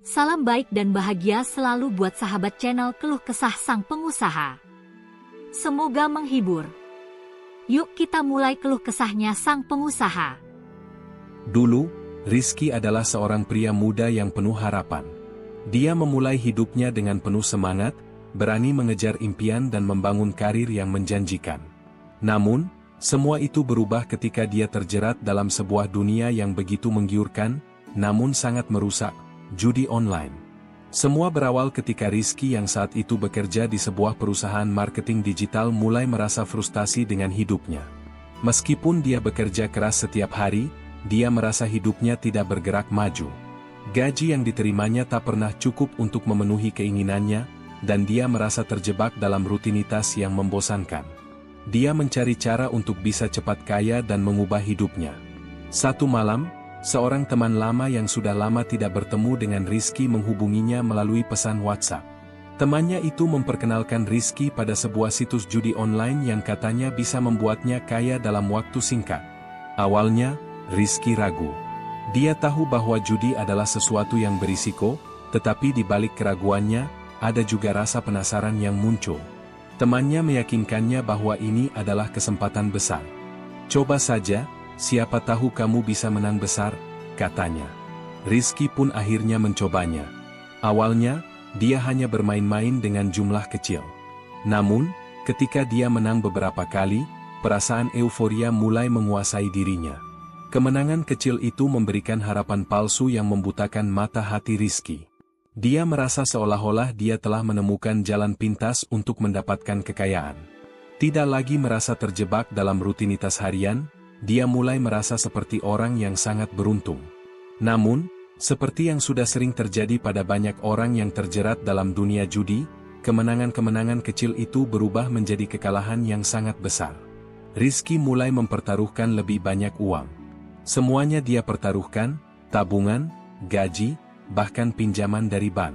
Salam baik dan bahagia selalu buat sahabat channel Keluh Kesah Sang Pengusaha. Semoga menghibur. Yuk kita mulai keluh kesahnya sang pengusaha. Dulu, Rizky adalah seorang pria muda yang penuh harapan. Dia memulai hidupnya dengan penuh semangat, berani mengejar impian dan membangun karir yang menjanjikan. Namun, semua itu berubah ketika dia terjerat dalam sebuah dunia yang begitu menggiurkan, namun sangat merusak, judi online. Semua berawal ketika Rizky yang saat itu bekerja di sebuah perusahaan marketing digital mulai merasa frustasi dengan hidupnya. Meskipun dia bekerja keras setiap hari, dia merasa hidupnya tidak bergerak maju. Gaji yang diterimanya tak pernah cukup untuk memenuhi keinginannya, dan dia merasa terjebak dalam rutinitas yang membosankan. Dia mencari cara untuk bisa cepat kaya dan mengubah hidupnya. Satu malam, seorang teman lama yang sudah lama tidak bertemu dengan Rizky menghubunginya melalui pesan WhatsApp. Temannya itu memperkenalkan Rizky pada sebuah situs judi online yang katanya bisa membuatnya kaya dalam waktu singkat. Awalnya, Rizky ragu. Dia tahu bahwa judi adalah sesuatu yang berisiko, tetapi di balik keraguannya, ada juga rasa penasaran yang muncul. Temannya meyakinkannya bahwa ini adalah kesempatan besar. Coba saja, siapa tahu kamu bisa menang besar, katanya. Rizky pun akhirnya mencobanya. Awalnya, dia hanya bermain-main dengan jumlah kecil. Namun, ketika dia menang beberapa kali, perasaan euforia mulai menguasai dirinya. Kemenangan kecil itu memberikan harapan palsu yang membutakan mata hati Rizky. Dia merasa seolah-olah dia telah menemukan jalan pintas untuk mendapatkan kekayaan. Tidak lagi merasa terjebak dalam rutinitas harian, dia mulai merasa seperti orang yang sangat beruntung. Namun, seperti yang sudah sering terjadi pada banyak orang yang terjerat dalam dunia judi, kemenangan-kemenangan kecil itu berubah menjadi kekalahan yang sangat besar. Rizky mulai mempertaruhkan lebih banyak uang. Semuanya dia pertaruhkan, tabungan, gaji, bahkan pinjaman dari bank.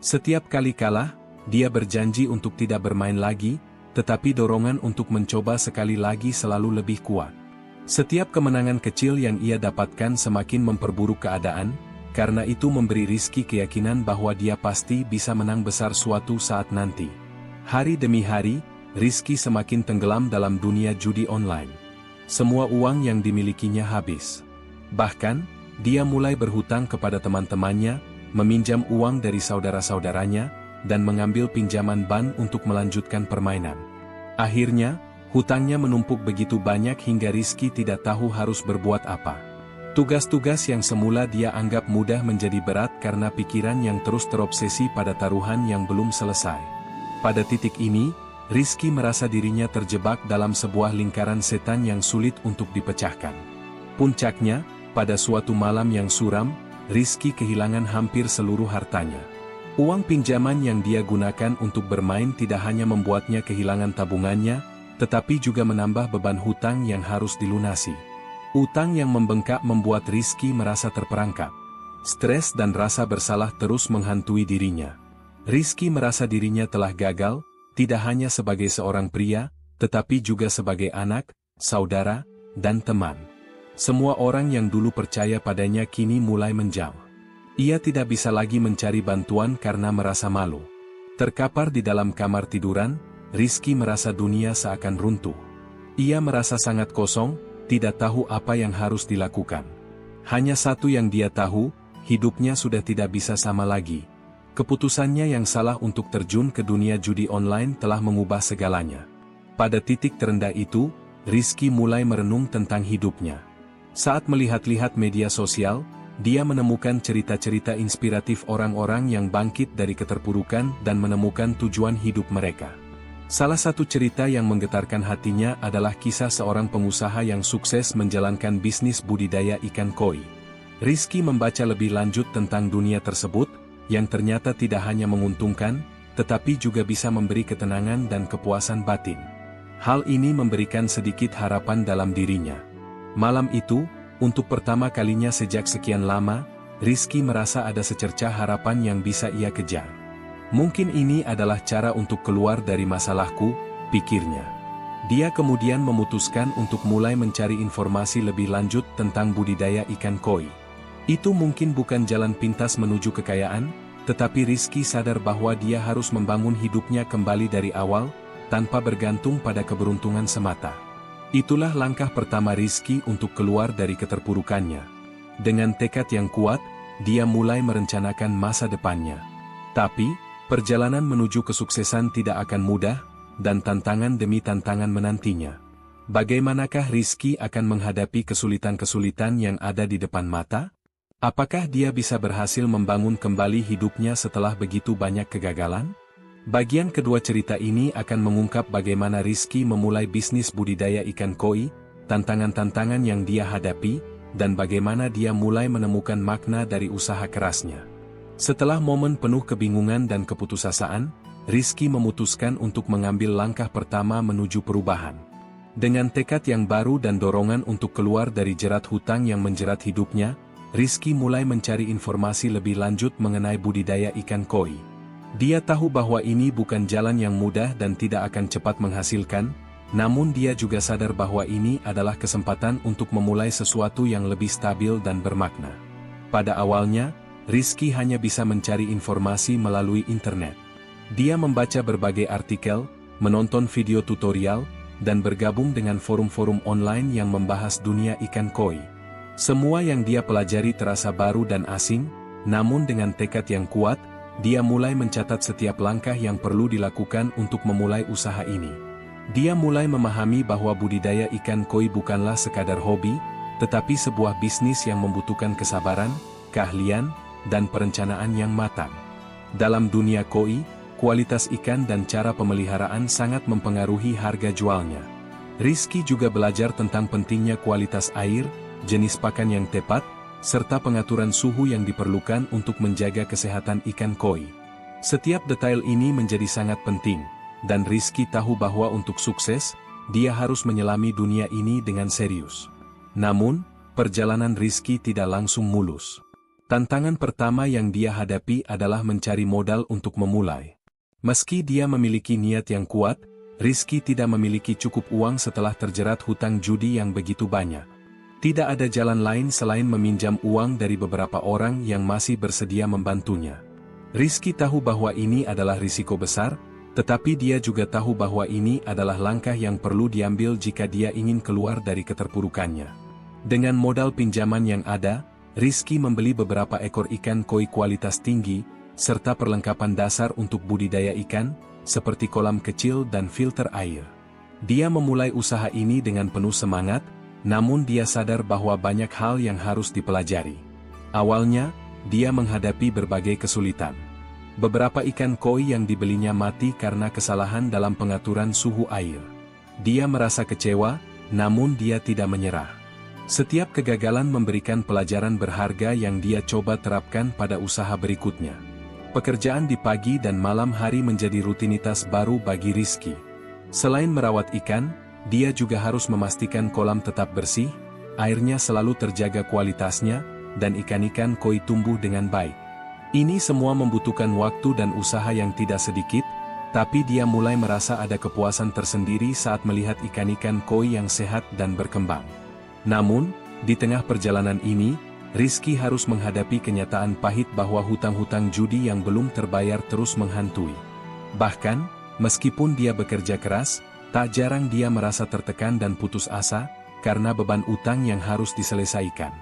Setiap kali kalah, dia berjanji untuk tidak bermain lagi, tetapi dorongan untuk mencoba sekali lagi selalu lebih kuat. Setiap kemenangan kecil yang ia dapatkan semakin memperburuk keadaan, karena itu memberi Rizky keyakinan bahwa dia pasti bisa menang besar suatu saat nanti. Hari demi hari, Rizky semakin tenggelam dalam dunia judi online. Semua uang yang dimilikinya habis. Bahkan, dia mulai berhutang kepada teman-temannya, meminjam uang dari saudara-saudaranya, dan mengambil pinjaman bank untuk melanjutkan permainan. Akhirnya, hutangnya menumpuk begitu banyak hingga Rizky tidak tahu harus berbuat apa. Tugas-tugas yang semula dia anggap mudah menjadi berat karena pikiran yang terus terobsesi pada taruhan yang belum selesai. Pada titik ini, Rizky merasa dirinya terjebak dalam sebuah lingkaran setan yang sulit untuk dipecahkan. Puncaknya, pada suatu malam yang suram, Rizky kehilangan hampir seluruh hartanya. Uang pinjaman yang dia gunakan untuk bermain tidak hanya membuatnya kehilangan tabungannya, tetapi juga menambah beban hutang yang harus dilunasi. Utang yang membengkak membuat Rizky merasa terperangkap. Stres dan rasa bersalah terus menghantui dirinya. Rizky merasa dirinya telah gagal, tidak hanya sebagai seorang pria, tetapi juga sebagai anak, saudara, dan teman. Semua orang yang dulu percaya padanya kini mulai menjauh. Ia tidak bisa lagi mencari bantuan karena merasa malu. Terkapar di dalam kamar tiduran, Rizky merasa dunia seakan runtuh. Ia merasa sangat kosong, tidak tahu apa yang harus dilakukan. Hanya satu yang dia tahu, hidupnya sudah tidak bisa sama lagi. Keputusannya yang salah untuk terjun ke dunia judi online telah mengubah segalanya. Pada titik terendah itu, Rizky mulai merenung tentang hidupnya. Saat melihat-lihat media sosial, dia menemukan cerita-cerita inspiratif orang-orang yang bangkit dari keterpurukan dan menemukan tujuan hidup mereka. Salah satu cerita yang menggetarkan hatinya adalah kisah seorang pengusaha yang sukses menjalankan bisnis budidaya ikan koi. Rizky membaca lebih lanjut tentang dunia tersebut, yang ternyata tidak hanya menguntungkan, tetapi juga bisa memberi ketenangan dan kepuasan batin. Hal ini memberikan sedikit harapan dalam dirinya. Malam itu, untuk pertama kalinya sejak sekian lama, Rizky merasa ada secercah harapan yang bisa ia kejar. Mungkin ini adalah cara untuk keluar dari masalahku, pikirnya. Dia kemudian memutuskan untuk mulai mencari informasi lebih lanjut tentang budidaya ikan koi. Itu mungkin bukan jalan pintas menuju kekayaan, tetapi Rizky sadar bahwa dia harus membangun hidupnya kembali dari awal, tanpa bergantung pada keberuntungan semata. Itulah langkah pertama Rizky untuk keluar dari keterpurukannya. Dengan tekad yang kuat, dia mulai merencanakan masa depannya. Tapi, perjalanan menuju kesuksesan tidak akan mudah, dan tantangan demi tantangan menantinya. Bagaimanakah Rizky akan menghadapi kesulitan-kesulitan yang ada di depan mata? Apakah dia bisa berhasil membangun kembali hidupnya setelah begitu banyak kegagalan? Bagian kedua cerita ini akan mengungkap bagaimana Rizky memulai bisnis budidaya ikan koi, tantangan-tantangan yang dia hadapi, dan bagaimana dia mulai menemukan makna dari usaha kerasnya. Setelah momen penuh kebingungan dan keputusasaan, Rizky memutuskan untuk mengambil langkah pertama menuju perubahan. Dengan tekad yang baru dan dorongan untuk keluar dari jerat hutang yang menjerat hidupnya, Rizky mulai mencari informasi lebih lanjut mengenai budidaya ikan koi. Dia tahu bahwa ini bukan jalan yang mudah dan tidak akan cepat menghasilkan, namun dia juga sadar bahwa ini adalah kesempatan untuk memulai sesuatu yang lebih stabil dan bermakna. Pada awalnya, Rizky hanya bisa mencari informasi melalui internet. Dia membaca berbagai artikel, menonton video tutorial, dan bergabung dengan forum-forum online yang membahas dunia ikan koi. Semua yang dia pelajari terasa baru dan asing, namun dengan tekad yang kuat, dia mulai mencatat setiap langkah yang perlu dilakukan untuk memulai usaha ini. Dia mulai memahami bahwa budidaya ikan koi bukanlah sekadar hobi, tetapi sebuah bisnis yang membutuhkan kesabaran, keahlian, dan perencanaan yang matang. Dalam dunia koi, kualitas ikan dan cara pemeliharaan sangat mempengaruhi harga jualnya. Rizky juga belajar tentang pentingnya kualitas air, jenis pakan yang tepat, serta pengaturan suhu yang diperlukan untuk menjaga kesehatan ikan koi. Setiap detail ini menjadi sangat penting, dan Rizky tahu bahwa untuk sukses, dia harus menyelami dunia ini dengan serius. Namun, perjalanan Rizky tidak langsung mulus. Tantangan pertama yang dia hadapi adalah mencari modal untuk memulai. Meski dia memiliki niat yang kuat, Rizky tidak memiliki cukup uang setelah terjerat hutang judi yang begitu banyak. Tidak ada jalan lain selain meminjam uang dari beberapa orang yang masih bersedia membantunya. Rizky tahu bahwa ini adalah risiko besar, tetapi dia juga tahu bahwa ini adalah langkah yang perlu diambil jika dia ingin keluar dari keterpurukannya. Dengan modal pinjaman yang ada, Rizky membeli beberapa ekor ikan koi kualitas tinggi, serta perlengkapan dasar untuk budidaya ikan, seperti kolam kecil dan filter air. Dia memulai usaha ini dengan penuh semangat, namun dia sadar bahwa banyak hal yang harus dipelajari. Awalnya, dia menghadapi berbagai kesulitan. Beberapa ikan koi yang dibelinya mati karena kesalahan dalam pengaturan suhu air. Dia merasa kecewa, namun dia tidak menyerah. Setiap kegagalan memberikan pelajaran berharga yang dia coba terapkan pada usaha berikutnya. Pekerjaan di pagi dan malam hari menjadi rutinitas baru bagi Rizky. Selain merawat ikan, dia juga harus memastikan kolam tetap bersih, airnya selalu terjaga kualitasnya, dan ikan-ikan koi tumbuh dengan baik. Ini semua membutuhkan waktu dan usaha yang tidak sedikit, tapi dia mulai merasa ada kepuasan tersendiri saat melihat ikan-ikan koi yang sehat dan berkembang. Namun, di tengah perjalanan ini, Rizky harus menghadapi kenyataan pahit bahwa hutang-hutang judi yang belum terbayar terus menghantui. Bahkan, meskipun dia bekerja keras, tak jarang dia merasa tertekan dan putus asa, karena beban utang yang harus diselesaikan.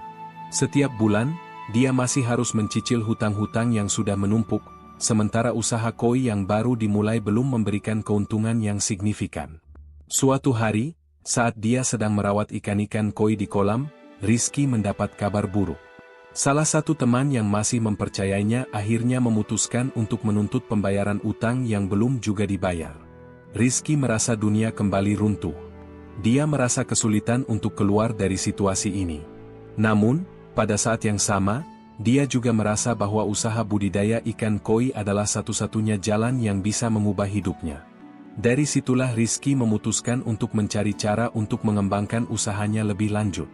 Setiap bulan, dia masih harus mencicil hutang-hutang yang sudah menumpuk, sementara usaha koi yang baru dimulai belum memberikan keuntungan yang signifikan. Suatu hari, saat dia sedang merawat ikan-ikan koi di kolam, Rizky mendapat kabar buruk. Salah satu teman yang masih mempercayainya akhirnya memutuskan untuk menuntut pembayaran utang yang belum juga dibayar. Rizky merasa dunia kembali runtuh. Dia merasa kesulitan untuk keluar dari situasi ini. Namun, pada saat yang sama, dia juga merasa bahwa usaha budidaya ikan koi adalah satu-satunya jalan yang bisa mengubah hidupnya. Dari situlah Rizky memutuskan untuk mencari cara untuk mengembangkan usahanya lebih lanjut.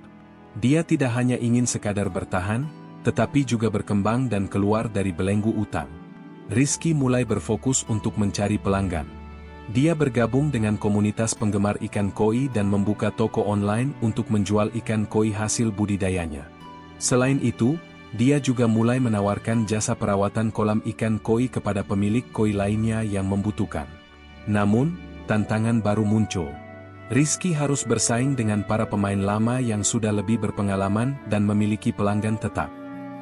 Dia tidak hanya ingin sekadar bertahan, tetapi juga berkembang dan keluar dari belenggu utang. Rizky mulai berfokus untuk mencari pelanggan. Dia bergabung dengan komunitas penggemar ikan koi dan membuka toko online untuk menjual ikan koi hasil budidayanya. Selain itu, dia juga mulai menawarkan jasa perawatan kolam ikan koi kepada pemilik koi lainnya yang membutuhkan. Namun, tantangan baru muncul. Rizky harus bersaing dengan para pemain lama yang sudah lebih berpengalaman dan memiliki pelanggan tetap.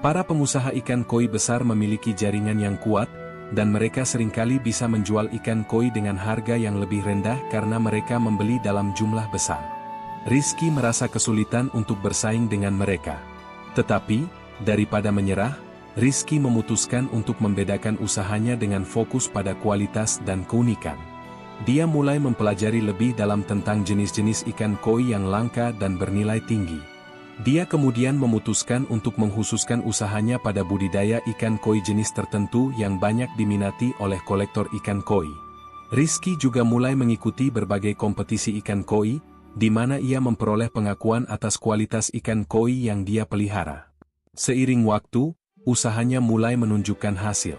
Para pengusaha ikan koi besar memiliki jaringan yang kuat, dan mereka seringkali bisa menjual ikan koi dengan harga yang lebih rendah karena mereka membeli dalam jumlah besar. Rizky merasa kesulitan untuk bersaing dengan mereka. Tetapi, daripada menyerah, Rizky memutuskan untuk membedakan usahanya dengan fokus pada kualitas dan keunikan. Dia mulai mempelajari lebih dalam tentang jenis-jenis ikan koi yang langka dan bernilai tinggi. Dia kemudian memutuskan untuk mengkhususkan usahanya pada budidaya ikan koi jenis tertentu yang banyak diminati oleh kolektor ikan koi. Rizky juga mulai mengikuti berbagai kompetisi ikan koi, di mana ia memperoleh pengakuan atas kualitas ikan koi yang dia pelihara. Seiring waktu, usahanya mulai menunjukkan hasil.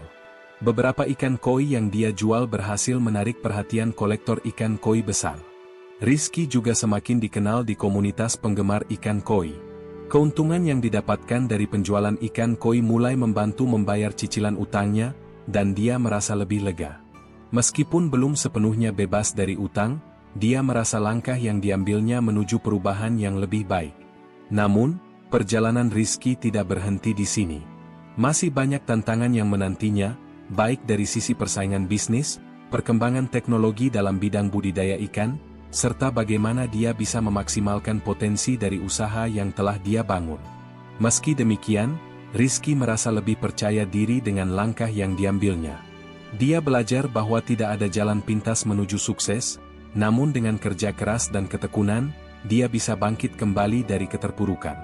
Beberapa ikan koi yang dia jual berhasil menarik perhatian kolektor ikan koi besar. Rizky juga semakin dikenal di komunitas penggemar ikan koi. Keuntungan yang didapatkan dari penjualan ikan koi mulai membantu membayar cicilan utangnya, dan dia merasa lebih lega. Meskipun belum sepenuhnya bebas dari utang, dia merasa langkah yang diambilnya menuju perubahan yang lebih baik. Namun, perjalanan Rizky tidak berhenti di sini. Masih banyak tantangan yang menantinya, baik dari sisi persaingan bisnis, perkembangan teknologi dalam bidang budidaya ikan, serta bagaimana dia bisa memaksimalkan potensi dari usaha yang telah dia bangun. Meski demikian, Rizky merasa lebih percaya diri dengan langkah yang diambilnya. Dia belajar bahwa tidak ada jalan pintas menuju sukses, namun dengan kerja keras dan ketekunan, dia bisa bangkit kembali dari keterpurukan.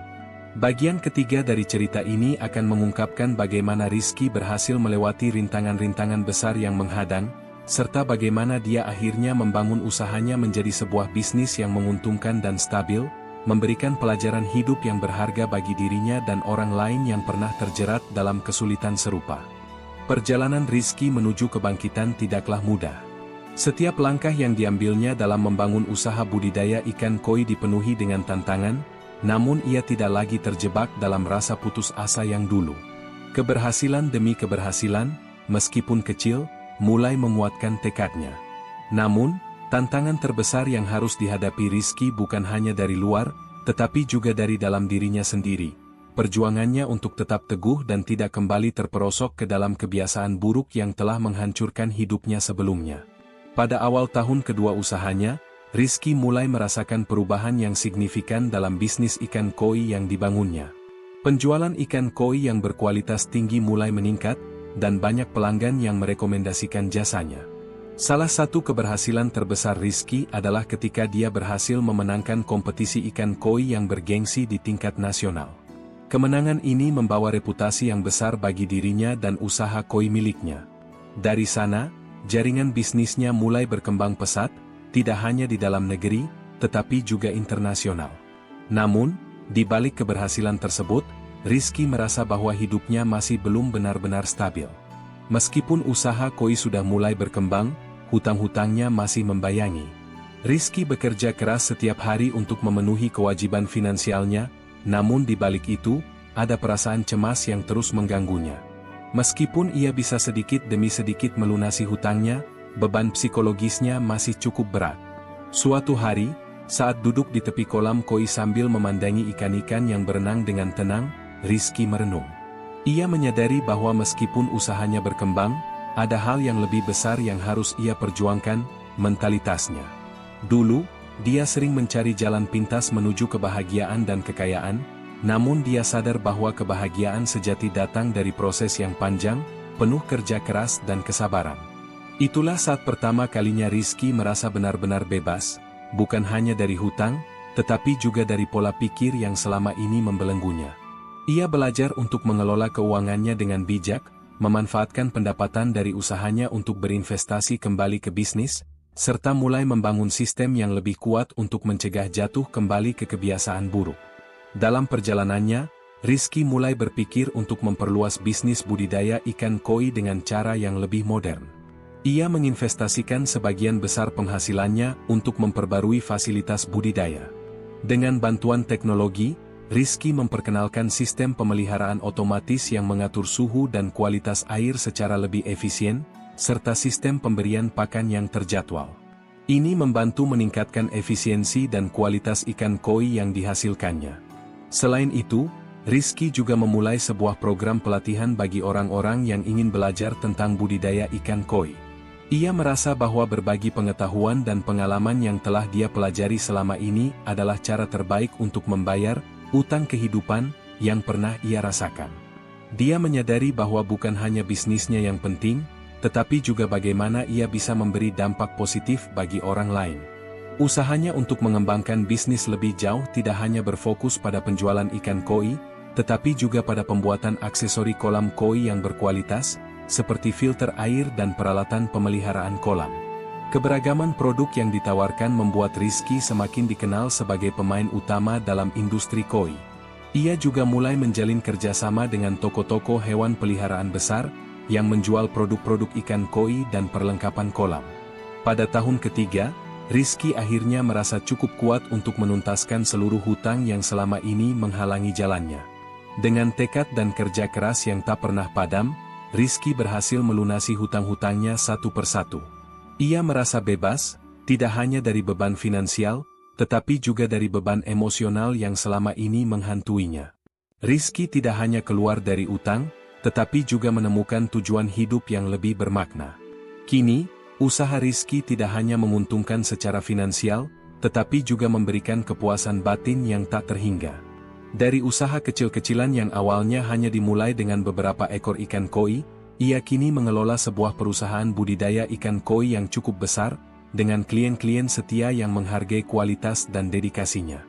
Bagian ketiga dari cerita ini akan mengungkapkan bagaimana Rizky berhasil melewati rintangan-rintangan besar yang menghadang, serta bagaimana dia akhirnya membangun usahanya menjadi sebuah bisnis yang menguntungkan dan stabil, memberikan pelajaran hidup yang berharga bagi dirinya dan orang lain yang pernah terjerat dalam kesulitan serupa. Perjalanan Rizky menuju kebangkitan tidaklah mudah. Setiap langkah yang diambilnya dalam membangun usaha budidaya ikan koi dipenuhi dengan tantangan, namun ia tidak lagi terjebak dalam rasa putus asa yang dulu. Keberhasilan demi keberhasilan, meskipun kecil, mulai menguatkan tekadnya. Namun, tantangan terbesar yang harus dihadapi Rizky bukan hanya dari luar, tetapi juga dari dalam dirinya sendiri. Perjuangannya untuk tetap teguh dan tidak kembali terperosok ke dalam kebiasaan buruk yang telah menghancurkan hidupnya sebelumnya. Pada awal tahun kedua usahanya, Rizky mulai merasakan perubahan yang signifikan dalam bisnis ikan koi yang dibangunnya. Penjualan ikan koi yang berkualitas tinggi mulai meningkat, dan banyak pelanggan yang merekomendasikan jasanya. Salah satu keberhasilan terbesar Rizky adalah ketika dia berhasil memenangkan kompetisi ikan koi yang bergengsi di tingkat nasional. Kemenangan ini membawa reputasi yang besar bagi dirinya dan usaha koi miliknya. Dari sana, jaringan bisnisnya mulai berkembang pesat, tidak hanya di dalam negeri, tetapi juga internasional. Namun, di balik keberhasilan tersebut, Rizky merasa bahwa hidupnya masih belum benar-benar stabil. Meskipun usaha koi sudah mulai berkembang, hutang-hutangnya masih membayangi. Rizky bekerja keras setiap hari untuk memenuhi kewajiban finansialnya, namun di balik itu, ada perasaan cemas yang terus mengganggunya. Meskipun ia bisa sedikit demi sedikit melunasi hutangnya, beban psikologisnya masih cukup berat. Suatu hari, saat duduk di tepi kolam koi sambil memandangi ikan-ikan yang berenang dengan tenang, Rizky merenung. Ia menyadari bahwa meskipun usahanya berkembang, ada hal yang lebih besar yang harus ia perjuangkan, mentalitasnya. Dulu, dia sering mencari jalan pintas menuju kebahagiaan dan kekayaan, namun dia sadar bahwa kebahagiaan sejati datang dari proses yang panjang, penuh kerja keras dan kesabaran. Itulah saat pertama kalinya Rizky merasa benar-benar bebas, bukan hanya dari hutang, tetapi juga dari pola pikir yang selama ini membelenggunya. Ia belajar untuk mengelola keuangannya dengan bijak, memanfaatkan pendapatan dari usahanya untuk berinvestasi kembali ke bisnis, serta mulai membangun sistem yang lebih kuat untuk mencegah jatuh kembali ke kebiasaan buruk. Dalam perjalanannya, Rizky mulai berpikir untuk memperluas bisnis budidaya ikan koi dengan cara yang lebih modern. Ia menginvestasikan sebagian besar penghasilannya untuk memperbarui fasilitas budidaya. Dengan bantuan teknologi, Rizky memperkenalkan sistem pemeliharaan otomatis yang mengatur suhu dan kualitas air secara lebih efisien, serta sistem pemberian pakan yang terjadwal. Ini membantu meningkatkan efisiensi dan kualitas ikan koi yang dihasilkannya. Selain itu, Rizky juga memulai sebuah program pelatihan bagi orang-orang yang ingin belajar tentang budidaya ikan koi. Ia merasa bahwa berbagi pengetahuan dan pengalaman yang telah dia pelajari selama ini adalah cara terbaik untuk membayar utang kehidupan yang pernah ia rasakan. Dia menyadari bahwa bukan hanya bisnisnya yang penting, tetapi juga bagaimana ia bisa memberi dampak positif bagi orang lain. Usahanya untuk mengembangkan bisnis lebih jauh tidak hanya berfokus pada penjualan ikan koi, tetapi juga pada pembuatan aksesori kolam koi yang berkualitas, seperti filter air dan peralatan pemeliharaan kolam. Keberagaman produk yang ditawarkan membuat Rizky semakin dikenal sebagai pemain utama dalam industri koi. Ia juga mulai menjalin kerjasama dengan toko-toko hewan peliharaan besar, yang menjual produk-produk ikan koi dan perlengkapan kolam. Pada tahun ketiga, Rizky akhirnya merasa cukup kuat untuk menuntaskan seluruh hutang yang selama ini menghalangi jalannya. Dengan tekad dan kerja keras yang tak pernah padam, Rizky berhasil melunasi hutang-hutangnya satu persatu. Ia merasa bebas, tidak hanya dari beban finansial, tetapi juga dari beban emosional yang selama ini menghantuinya. Rizky tidak hanya keluar dari utang, tetapi juga menemukan tujuan hidup yang lebih bermakna. Kini, usaha Rizky tidak hanya menguntungkan secara finansial, tetapi juga memberikan kepuasan batin yang tak terhingga. Dari usaha kecil-kecilan yang awalnya hanya dimulai dengan beberapa ekor ikan koi, ia kini mengelola sebuah perusahaan budidaya ikan koi yang cukup besar, dengan klien-klien setia yang menghargai kualitas dan dedikasinya.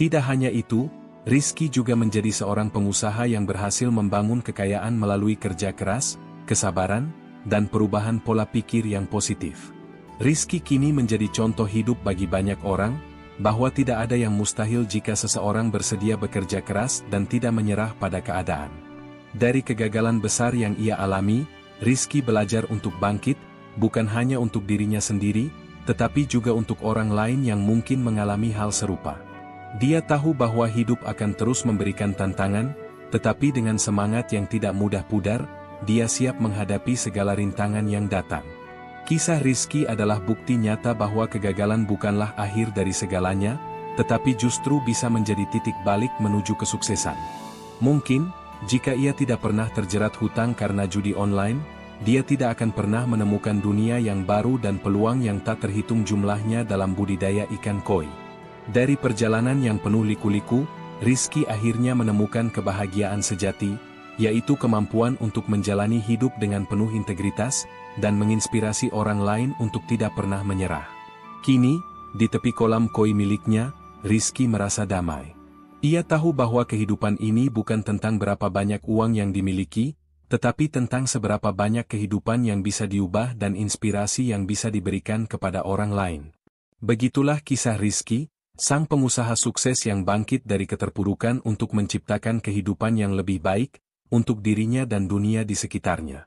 Tidak hanya itu, Rizky juga menjadi seorang pengusaha yang berhasil membangun kekayaan melalui kerja keras, kesabaran, dan perubahan pola pikir yang positif. Rizky kini menjadi contoh hidup bagi banyak orang, bahwa tidak ada yang mustahil jika seseorang bersedia bekerja keras dan tidak menyerah pada keadaan. Dari kegagalan besar yang ia alami, Rizky belajar untuk bangkit, bukan hanya untuk dirinya sendiri, tetapi juga untuk orang lain yang mungkin mengalami hal serupa. Dia tahu bahwa hidup akan terus memberikan tantangan, tetapi dengan semangat yang tidak mudah pudar, dia siap menghadapi segala rintangan yang datang. Kisah Rizky adalah bukti nyata bahwa kegagalan bukanlah akhir dari segalanya, tetapi justru bisa menjadi titik balik menuju kesuksesan. Mungkin, jika ia tidak pernah terjerat hutang karena judi online, dia tidak akan pernah menemukan dunia yang baru dan peluang yang tak terhitung jumlahnya dalam budidaya ikan koi. Dari perjalanan yang penuh liku-liku, Rizky akhirnya menemukan kebahagiaan sejati, yaitu kemampuan untuk menjalani hidup dengan penuh integritas, dan menginspirasi orang lain untuk tidak pernah menyerah. Kini, di tepi kolam koi miliknya, Rizky merasa damai. Ia tahu bahwa kehidupan ini bukan tentang berapa banyak uang yang dimiliki, tetapi tentang seberapa banyak kehidupan yang bisa diubah dan inspirasi yang bisa diberikan kepada orang lain. Begitulah kisah Rizky, sang pengusaha sukses yang bangkit dari keterpurukan untuk menciptakan kehidupan yang lebih baik, untuk dirinya dan dunia di sekitarnya.